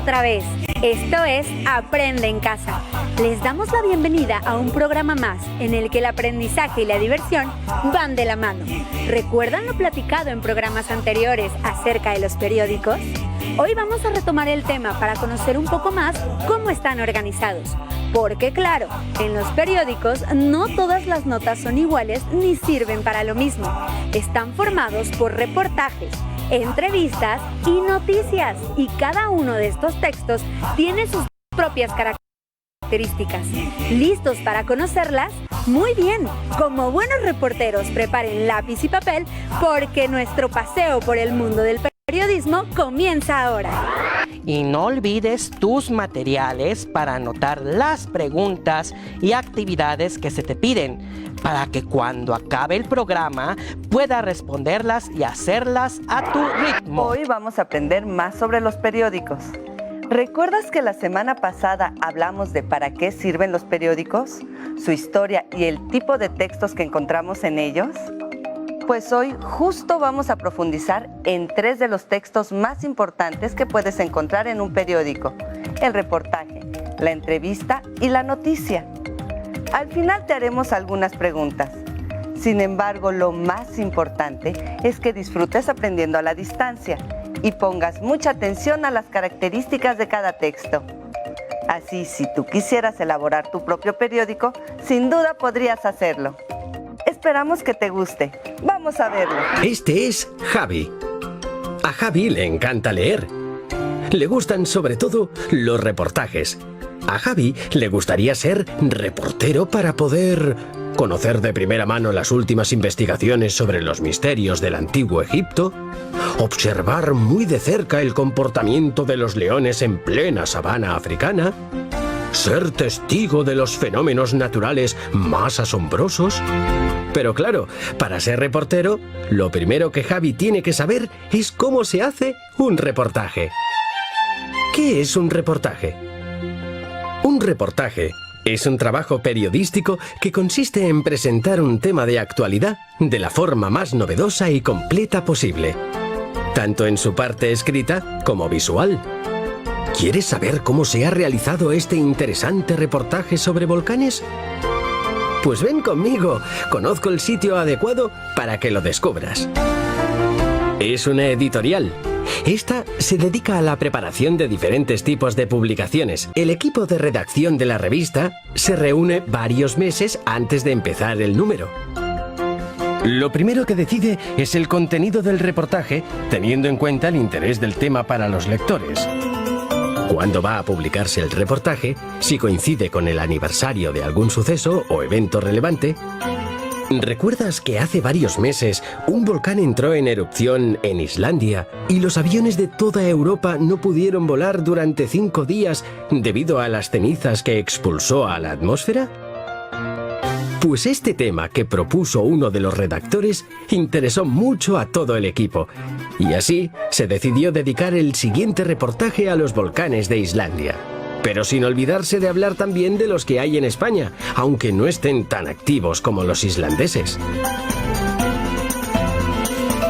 otra vez. Esto es Aprende en Casa. Les damos la bienvenida a un programa más en el que el aprendizaje y la diversión van de la mano. ¿Recuerdan lo platicado en programas anteriores acerca de los periódicos? Hoy vamos a retomar el tema para conocer un poco más cómo están organizados. Porque claro, en los periódicos no todas las notas son iguales ni sirven para lo mismo. Están formados por reportajes, entrevistas y noticias, y cada uno de estos textos tiene sus propias características. ¿Listos para conocerlas? Muy bien, como buenos reporteros preparen lápiz y papel porque nuestro paseo por el mundo del periodismo comienza ahora. Y no olvides tus materiales para anotar las preguntas y actividades que se te piden, para que cuando acabe el programa puedas responderlas y hacerlas a tu ritmo. Hoy vamos a aprender más sobre los periódicos. ¿Recuerdas que la semana pasada hablamos de para qué sirven los periódicos, su historia y el tipo de textos que encontramos en ellos? Pues hoy justo vamos a profundizar en 3 de los textos más importantes que puedes encontrar en un periódico: el reportaje, la entrevista y la noticia. Al final te haremos algunas preguntas. Sin embargo, lo más importante es que disfrutes aprendiendo a la distancia y pongas mucha atención a las características de cada texto. Así, si tú quisieras elaborar tu propio periódico, sin duda podrías hacerlo. Esperamos que te guste. Vamos a verlo. Este es Javi. A Javi le encanta leer. Le gustan sobre todo los reportajes. A Javi le gustaría ser reportero para poder conocer de primera mano las últimas investigaciones sobre los misterios del antiguo Egipto, observar muy de cerca el comportamiento de los leones en plena sabana africana, ser testigo de los fenómenos naturales más asombrosos. Pero claro, para ser reportero, lo primero que Javi tiene que saber es cómo se hace un reportaje. ¿Qué es un reportaje? Un reportaje es un trabajo periodístico que consiste en presentar un tema de actualidad de la forma más novedosa y completa posible, tanto en su parte escrita como visual. ¿Quieres saber cómo se ha realizado este interesante reportaje sobre volcanes? Pues ven conmigo, conozco el sitio adecuado para que lo descubras. Es una editorial. Esta se dedica a la preparación de diferentes tipos de publicaciones. El equipo de redacción de la revista se reúne varios meses antes de empezar el número. Lo primero que decide es el contenido del reportaje, teniendo en cuenta el interés del tema para los lectores. ¿Cuándo va a publicarse el reportaje? Si coincide con el aniversario de algún suceso o evento relevante. ¿Recuerdas que hace varios meses un volcán entró en erupción en Islandia y los aviones de toda Europa no pudieron volar durante 5 días debido a las cenizas que expulsó a la atmósfera? Pues este tema que propuso uno de los redactores interesó mucho a todo el equipo, y así se decidió dedicar el siguiente reportaje a los volcanes de Islandia. Pero sin olvidarse de hablar también de los que hay en España, aunque no estén tan activos como los islandeses.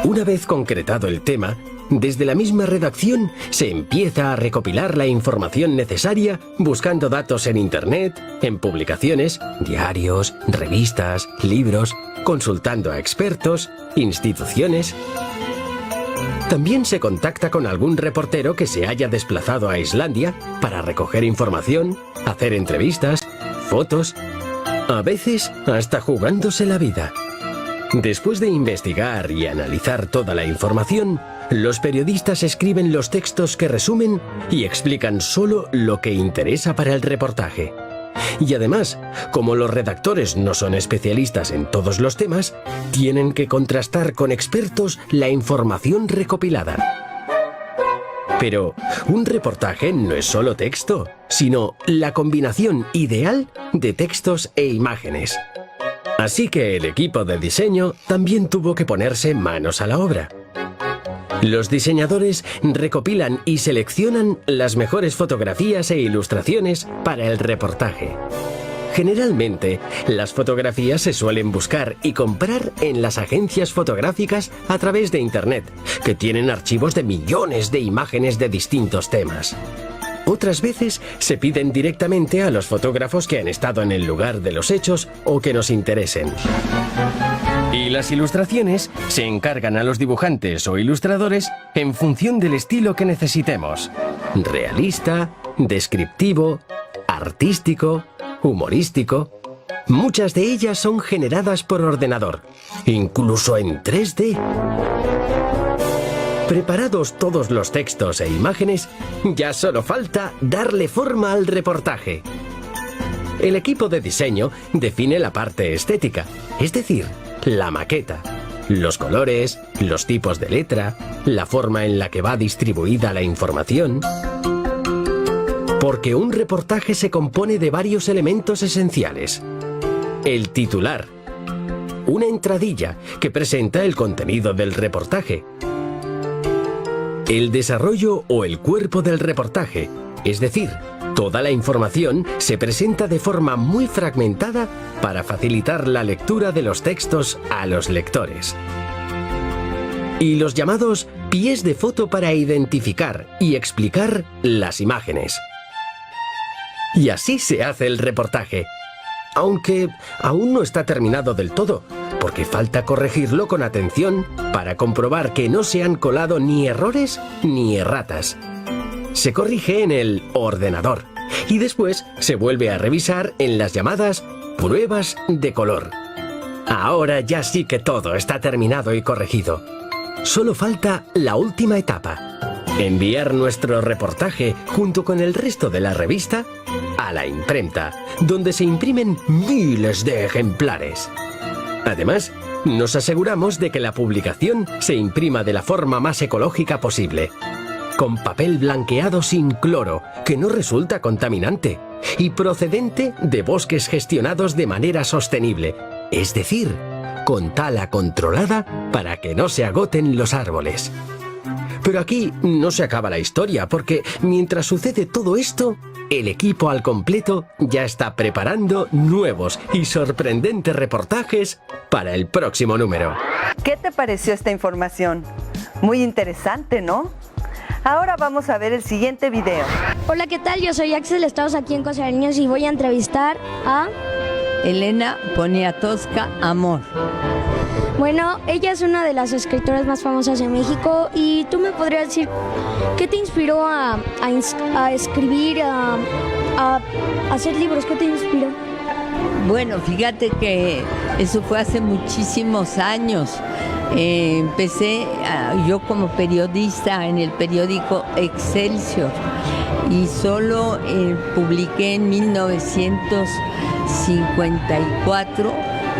Una vez concretado el tema, desde la misma redacción se empieza a recopilar la información necesaria buscando datos en Internet, en publicaciones, diarios, revistas, libros, consultando a expertos, instituciones. También se contacta con algún reportero que se haya desplazado a Islandia para recoger información, hacer entrevistas, fotos, a veces hasta jugándose la vida. Después de investigar y analizar toda la información, los periodistas escriben los textos que resumen y explican solo lo que interesa para el reportaje. Y además, como los redactores no son especialistas en todos los temas, tienen que contrastar con expertos la información recopilada. Pero un reportaje no es solo texto, sino la combinación ideal de textos e imágenes. Así que el equipo de diseño también tuvo que ponerse manos a la obra. Los diseñadores recopilan y seleccionan las mejores fotografías e ilustraciones para el reportaje. Generalmente, las fotografías se suelen buscar y comprar en las agencias fotográficas a través de Internet, que tienen archivos de millones de imágenes de distintos temas. Otras veces se piden directamente a los fotógrafos que han estado en el lugar de los hechos o que nos interesen. Y las ilustraciones se encargan a los dibujantes o ilustradores en función del estilo que necesitemos. Realista, descriptivo, artístico, humorístico. Muchas de ellas son generadas por ordenador, incluso en 3D. Preparados todos los textos e imágenes, ya solo falta darle forma al reportaje. El equipo de diseño define la parte estética, es decir, la maqueta, los colores, los tipos de letra, la forma en la que va distribuida la información. Porque un reportaje se compone de varios elementos esenciales. El titular, una entradilla que presenta el contenido del reportaje. El desarrollo o el cuerpo del reportaje, es decir, toda la información se presenta de forma muy fragmentada para facilitar la lectura de los textos a los lectores. Y los llamados pies de foto para identificar y explicar las imágenes. Y así se hace el reportaje, aunque aún no está terminado del todo, porque falta corregirlo con atención para comprobar que no se han colado ni errores ni erratas. Se corrige en el ordenador y después se vuelve a revisar en las llamadas pruebas de color. Ahora ya sí que todo está terminado y corregido. Solo falta la última etapa: enviar nuestro reportaje junto con el resto de la revista a la imprenta, donde se imprimen miles de ejemplares. Además, nos aseguramos de que la publicación se imprima de la forma más ecológica posible, con papel blanqueado sin cloro, que no resulta contaminante, y procedente de bosques gestionados de manera sostenible, es decir, con tala controlada para que no se agoten los árboles. Pero aquí no se acaba la historia, porque mientras sucede todo esto, el equipo al completo ya está preparando nuevos y sorprendentes reportajes para el próximo número. ¿Qué te pareció esta información? Muy interesante, ¿no? Ahora vamos a ver el siguiente video. Hola, ¿qué tal? Yo soy Axel, estamos aquí en Cosa de Niños y voy a entrevistar a... Elena Poniatowska Amor. Bueno, ella es una de las escritoras más famosas de México y tú me podrías decir qué te inspiró a escribir, a hacer libros, ¿qué te inspiró? Bueno, fíjate que eso fue hace muchísimos años. Empecé yo como periodista en el periódico Excelsior y solo publiqué en 1954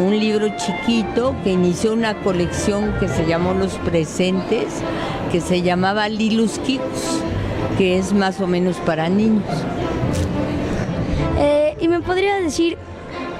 un libro chiquito que inició una colección que se llamó Los Presentes, que se llamaba Lilus Kikus, que es más o menos para niños. ¿Y me podrías decir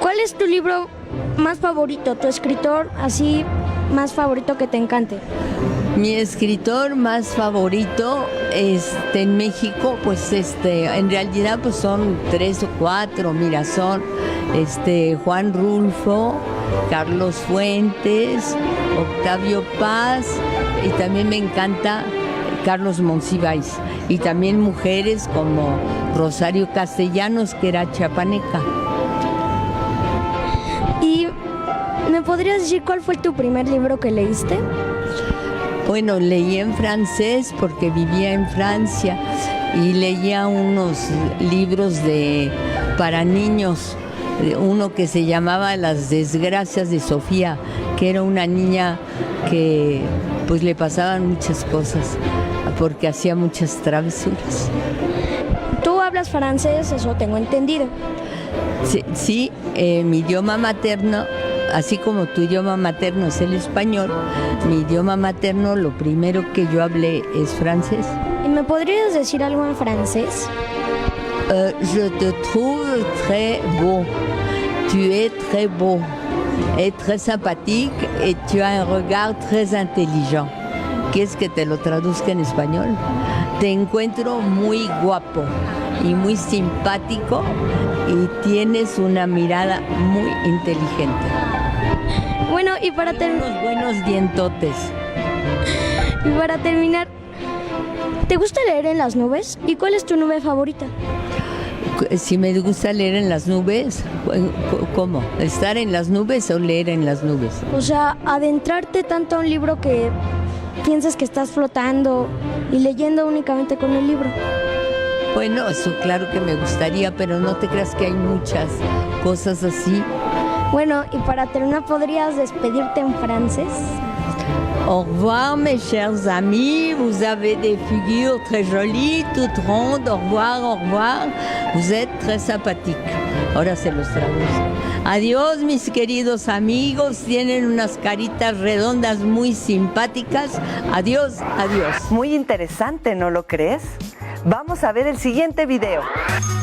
cuál es tu libro más favorito, tu escritor así más favorito que te encante? Mi escritor más favorito en México, pues en realidad pues son 3 o 4, mira, son Juan Rulfo, Carlos Fuentes, Octavio Paz, y también me encanta Carlos Monsiváis, y también mujeres como Rosario Castellanos, que era chiapaneca. ¿Y me podrías decir cuál fue tu primer libro que leíste? Bueno, leí en francés porque vivía en Francia y leía unos libros para niños, uno que se llamaba Las desgracias de Sofía, que era una niña que pues le pasaban muchas cosas porque hacía muchas travesuras. ¿Tú hablas francés? Eso tengo entendido. Sí, mi idioma materno, así como tu idioma materno es el español, mi idioma materno, lo primero que yo hablé es francés. ¿Y me podrías decir algo en francés? Je te trouve très beau. Tu es très beau. Es très sympathique et tu as un regard très intelligent. ¿Quieres que te lo traduzca en español? Te encuentro muy guapo y muy simpático y tienes una mirada muy inteligente. Bueno, y para terminar... Unos buenos dientotes. Y para terminar, ¿Te gusta leer en las nubes? ¿Y cuál es tu nube favorita? Si me gusta leer en las nubes, ¿cómo? ¿Estar en las nubes o leer en las nubes? O sea, adentrarte tanto a un libro que piensas que estás flotando y leyendo únicamente con el libro. Bueno, eso claro que me gustaría, pero no te creas que hay muchas cosas así. Bueno, y para terminar, ¿podrías despedirte en francés? Au revoir mes chers amis, vous avez des figures très jolies, toutes rondes, au revoir, vous êtes très sympathiques. Ahora se los traduzco. Adiós mis queridos amigos, tienen unas caritas redondas muy simpáticas. Adiós, adiós. Muy interesante, ¿no lo crees? Vamos a ver el siguiente video.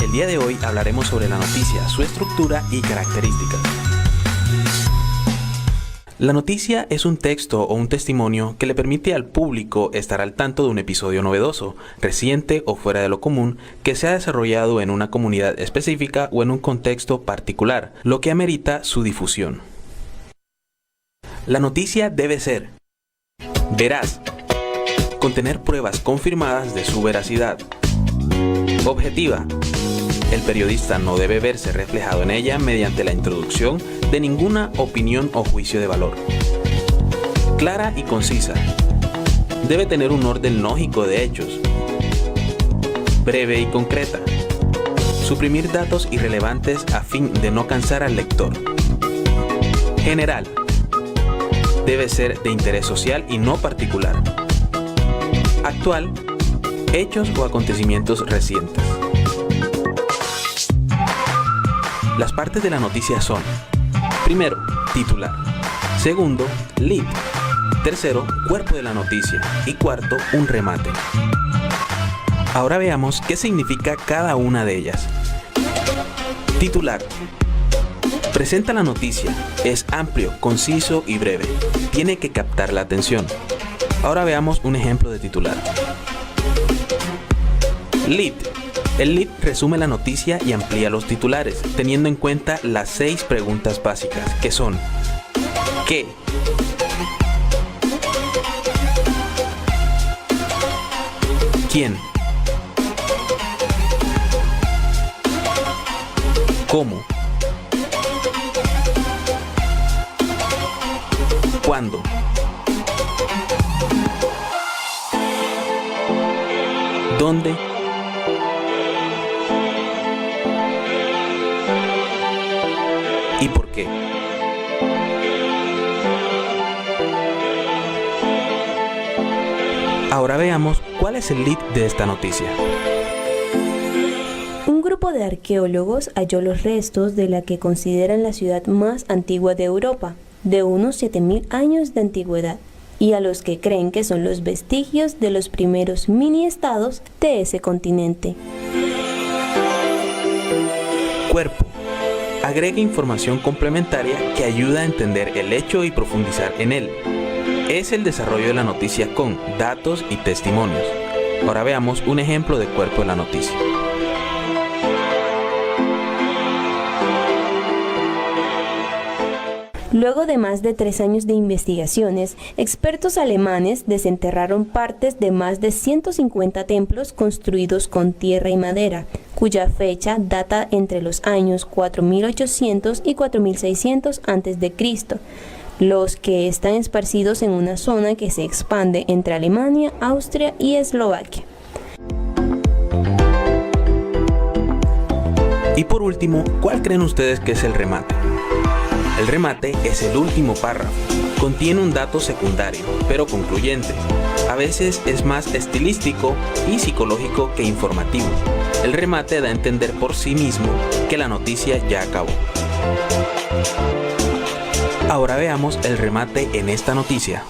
El día de hoy hablaremos sobre la noticia, su estructura y características. La noticia es un texto o un testimonio que le permite al público estar al tanto de un episodio novedoso, reciente o fuera de lo común, que se ha desarrollado en una comunidad específica o en un contexto particular, lo que amerita su difusión. La noticia debe ser veraz, contener pruebas confirmadas de su veracidad, objetiva. El periodista no debe verse reflejado en ella mediante la introducción de ninguna opinión o juicio de valor. Clara y concisa. Debe tener un orden lógico de hechos. Breve y concreta. Suprimir datos irrelevantes a fin de no cansar al lector. General. Debe ser de interés social y no particular. Actual. Hechos o acontecimientos recientes. Las partes de la noticia son: primero, titular; segundo, lead; tercero, cuerpo de la noticia; y cuarto, un remate. Ahora veamos qué significa cada una de ellas. Titular. Presenta la noticia, es amplio, conciso y breve. Tiene que captar la atención. Ahora veamos un ejemplo de titular. Lead. El lead resume la noticia y amplía los titulares, teniendo en cuenta las 6 preguntas básicas, que son: ¿qué? ¿Quién? ¿Cómo? ¿Cuándo? ¿Dónde? ¿Y por qué? Ahora veamos cuál es el lead de esta noticia. Un grupo de arqueólogos halló los restos de la que consideran la ciudad más antigua de Europa, de unos 7000 años de antigüedad, y a los que creen que son los vestigios de los primeros mini-estados de ese continente. Cuerpo. Agrega información complementaria que ayuda a entender el hecho y profundizar en él. Es el desarrollo de la noticia con datos y testimonios. Ahora veamos un ejemplo de cuerpo de la noticia. Luego de más de 3 años de investigaciones, expertos alemanes desenterraron partes de más de 150 templos construidos con tierra y madera, cuya fecha data entre los años 4800 y 4600 a.C., los que están esparcidos en una zona que se expande entre Alemania, Austria y Eslovaquia. Y por último, ¿cuál creen ustedes que es el remate? El remate es el último párrafo. Contiene un dato secundario, pero concluyente. A veces es más estilístico y psicológico que informativo. El remate da a entender por sí mismo que la noticia ya acabó. Ahora veamos el remate en esta noticia.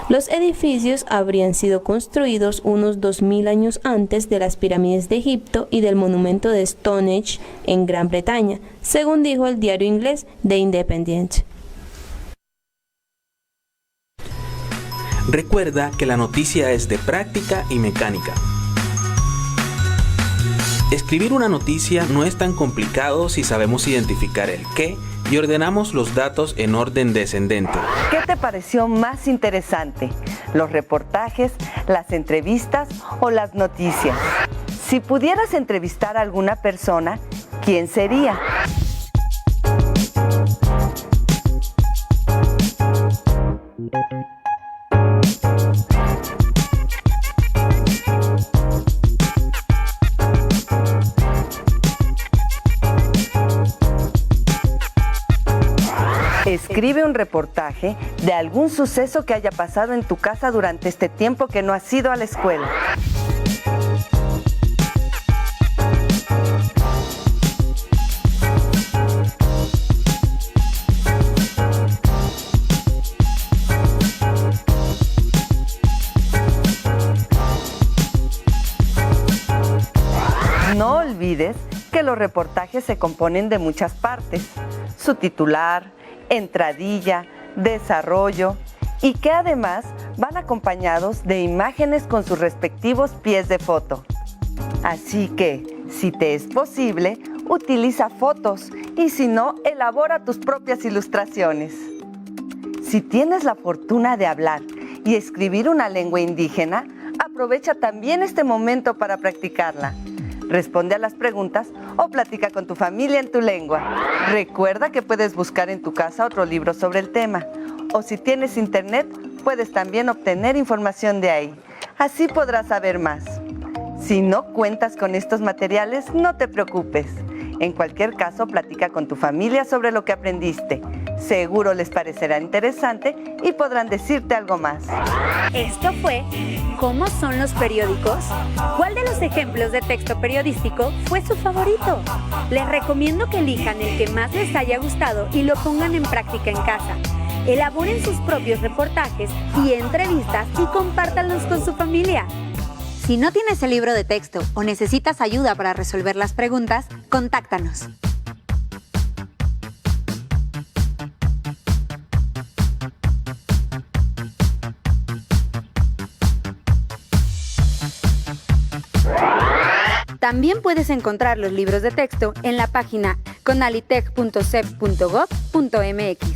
Los edificios habrían sido construidos unos 2000 años antes de las pirámides de Egipto y del monumento de Stonehenge en Gran Bretaña, según dijo el diario inglés The Independent. Recuerda que la noticia es de práctica y mecánica. Escribir una noticia no es tan complicado si sabemos identificar el qué y ordenamos los datos en orden descendente. ¿Qué te pareció más interesante? los reportajes, las entrevistas o las noticias. Si pudieras entrevistar a alguna persona, ¿quién sería? Escribe un reportaje de algún suceso que haya pasado en tu casa durante este tiempo que no has ido a la escuela. No olvides que los reportajes se componen de muchas partes: su titular, entradilla, desarrollo, y que además van acompañados de imágenes con sus respectivos pies de foto. Así que, si te es posible, utiliza fotos y si no, elabora tus propias ilustraciones. Si tienes la fortuna de hablar y escribir una lengua indígena, aprovecha también este momento para practicarla. Responde a las preguntas o platica con tu familia en tu lengua. Recuerda que puedes buscar en tu casa otro libro sobre el tema. O si tienes internet, puedes también obtener información de ahí. Así podrás saber más. Si no cuentas con estos materiales, no te preocupes. En cualquier caso, platica con tu familia sobre lo que aprendiste. Seguro les parecerá interesante y podrán decirte algo más. Esto fue ¿Cómo son los periódicos? ¿Cuál de los ejemplos de texto periodístico fue su favorito? Les recomiendo que elijan el que más les haya gustado y lo pongan en práctica en casa. Elaboren sus propios reportajes y entrevistas y compártanlos con su familia. Si no tienes el libro de texto o necesitas ayuda para resolver las preguntas, contáctanos. También puedes encontrar los libros de texto en la página conalitec.cep.gov.mx.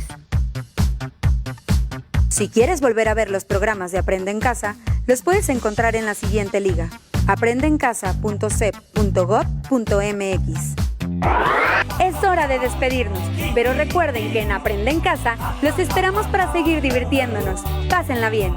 Si quieres volver a ver los programas de Aprende en Casa, los puedes encontrar en la siguiente liga: aprendeencasa.cep.gov.mx. Es hora de despedirnos, pero recuerden que en Aprende en Casa los esperamos para seguir divirtiéndonos. Pásenla bien.